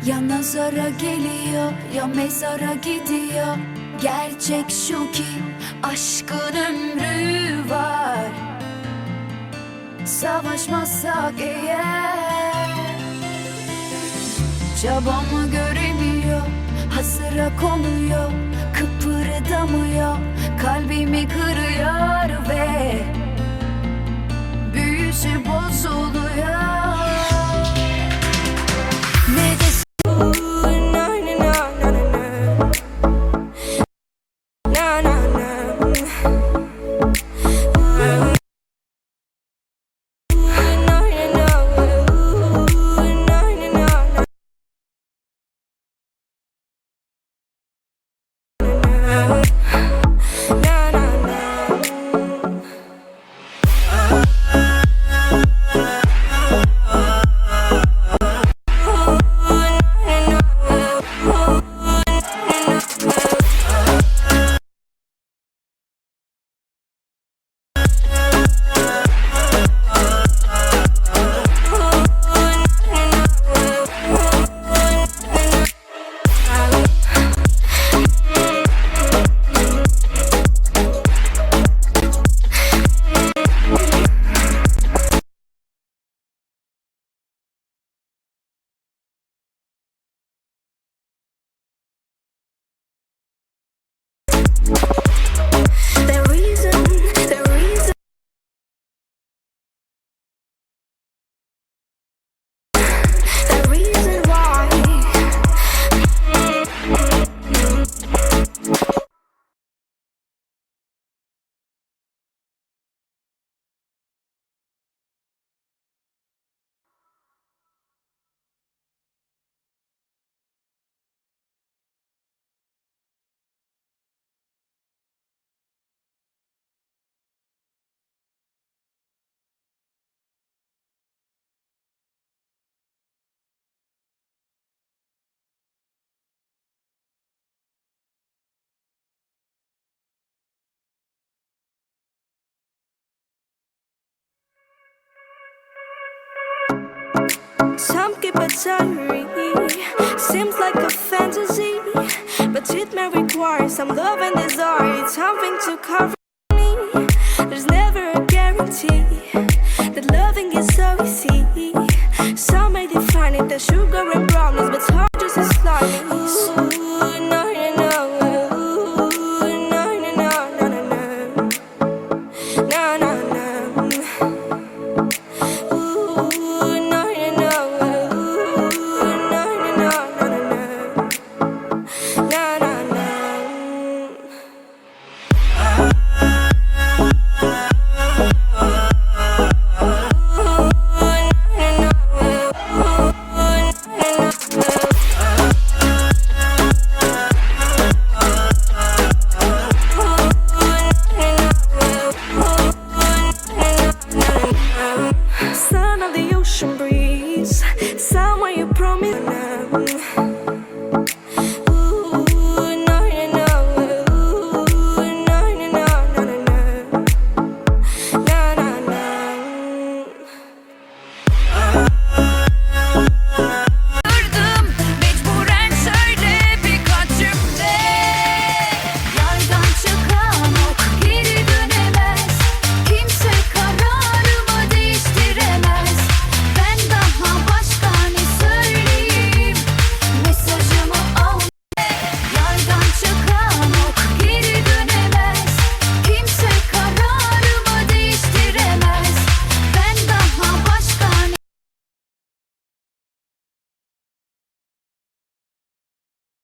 Ya nazara geliyor ya mezara gidiyor. Gerçek şu ki aşkın ömrü var. Savaşmazsak eğer, çabamı göremiyor, hasıra konuyor, kıpırdamıyor, kalbimi kırıyor ve büyüsü bozuluyor. Ne de Some keep a diary, seems like a fantasy, but it may require some love and desire, something to cover me. There's never a guarantee that loving is so easy. Some may define it as sugar and brownies,